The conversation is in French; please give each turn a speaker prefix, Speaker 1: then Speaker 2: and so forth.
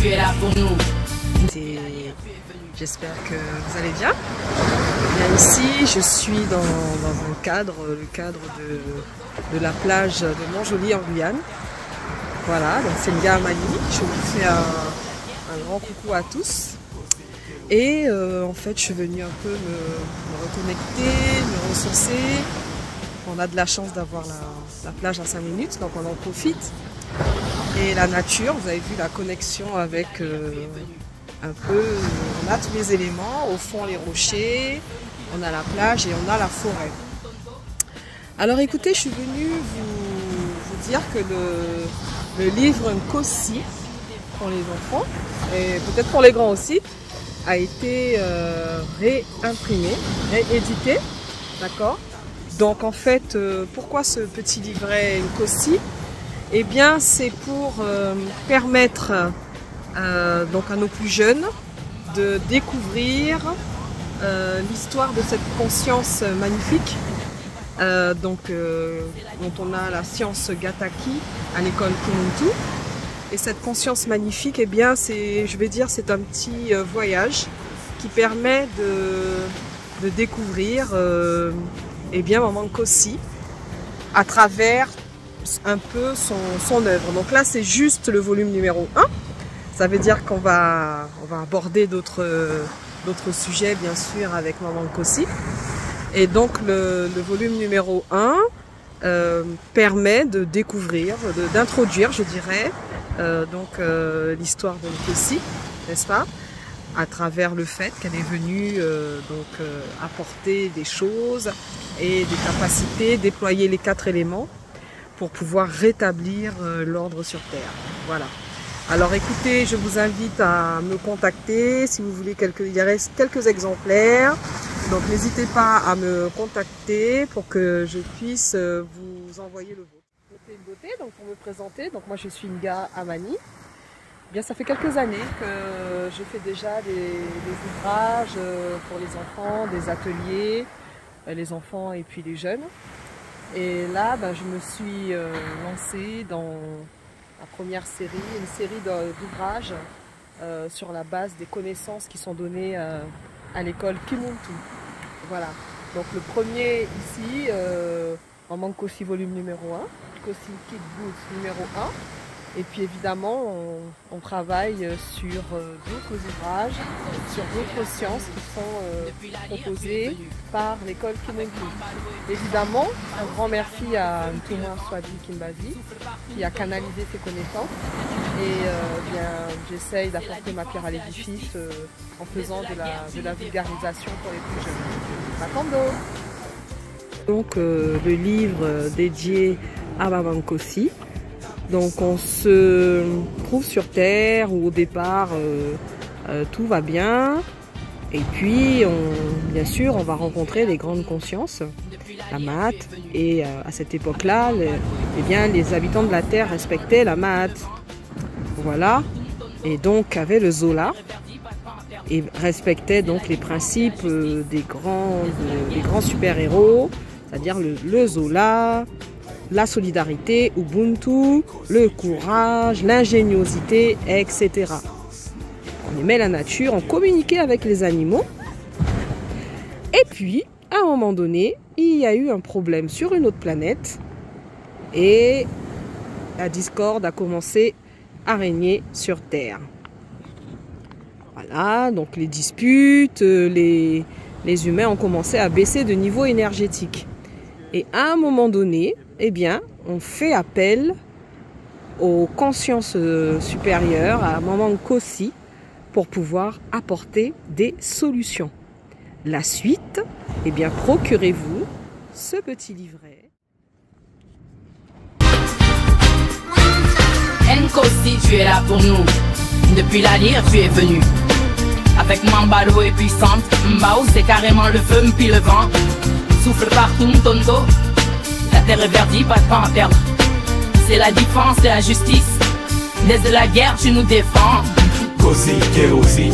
Speaker 1: tu es là pour nous.
Speaker 2: J'espère que vous allez bien. Bien ici, je suis dans un cadre, le cadre de la plage de Montjoly en Guyane. Voilà, donc c'est le gars à Mani. Je vous fais un grand coucou à tous. Et en fait, je suis venue un peu me reconnecter, me ressourcer. On a de la chance d'avoir la plage à 5 minutes, donc on en profite. Et la nature, vous avez vu la connexion avec un peu, on a tous les éléments, au fond les rochers, on a la plage et on a la forêt. Alors écoutez, je suis venue vous dire que le livre Nkosi, pour les enfants, et peut-être pour les grands aussi, a été réimprimé, réédité, d'accord? Donc en fait, pourquoi ce petit livret Nkosi? Eh bien, c'est pour permettre donc à nos plus jeunes de découvrir l'histoire de cette conscience magnifique dont on a la science Gataki à l'école Kimuntu. Et cette conscience magnifique, eh bien, je vais dire, c'est un petit voyage qui permet de découvrir eh bien, Maman Nkosi à travers un peu son œuvre. Donc là, c'est juste le volume numéro 1. Ça veut dire qu'on va aborder d'autres sujets, bien sûr, avec Maman Nkosi. Et donc, le volume numéro 1 permet de découvrir, d'introduire, je dirais, l'histoire de Nkosi, n'est-ce pas? À travers le fait qu'elle est venue apporter des choses et des capacités, déployer les 4 éléments pour pouvoir rétablir l'ordre sur Terre. Voilà. Alors écoutez, je vous invite à me contacter si vous voulez il reste quelques exemplaires. Donc n'hésitez pas à me contacter pour que je puisse vous envoyer le vôtre. Beauté, donc pour me présenter, donc moi je suis Nga Amani. Eh bien, ça fait quelques années que je fais déjà des ouvrages pour les enfants, des ateliers, les enfants et puis les jeunes. Et là, je me suis lancée dans la première série, une série d'ouvrages sur la base des connaissances qui sont données à l'école Kimuntu. Voilà. Donc le premier ici, Maman Nkosi volume numéro 1, Nkosi Kid Boots numéro 1. Et puis évidemment, on travaille sur d'autres ouvrages, sur d'autres sciences qui sont proposées par l'école Kimuntu. Évidemment, un grand merci à Ntouma Swadi Kimbazi qui a canalisé ses connaissances. Et j'essaye d'apporter ma pierre à l'édifice en faisant de la vulgarisation pour les plus jeunes. Matando. Donc le livre dédié à Maman Nkosi. Donc on se trouve sur Terre où au départ tout va bien et puis bien sûr on va rencontrer les grandes consciences, la Maat, et à cette époque-là les habitants de la Terre respectaient la Maat, voilà, et donc avaient le Zola et respectaient donc les principes des grands super-héros, c'est-à-dire le Zola, la solidarité, Ubuntu, le courage, l'ingéniosité, etc. On aimait la nature, on communiquait avec les animaux. Et puis, à un moment donné, il y a eu un problème sur une autre planète et la discorde a commencé à régner sur Terre. Voilà, donc les disputes, les humains ont commencé à baisser de niveau énergétique. Et à un moment donné, eh bien, on fait appel aux consciences supérieures, à Maman Nkosi, pour pouvoir apporter des solutions. La suite, eh bien, procurez-vous ce petit livret.
Speaker 1: Nkosi, tu es là pour nous. Depuis la lyre, tu es venu. Avec Mambalo et puissante, Mbao, c'est carrément le feu, puis le vent. Souffle partout, Mtondo. La terre est verdie, pas de temps à perdre. C'est la défense et la justice. Dès la guerre, tu nous défends.
Speaker 3: Nkosi, Kérosi.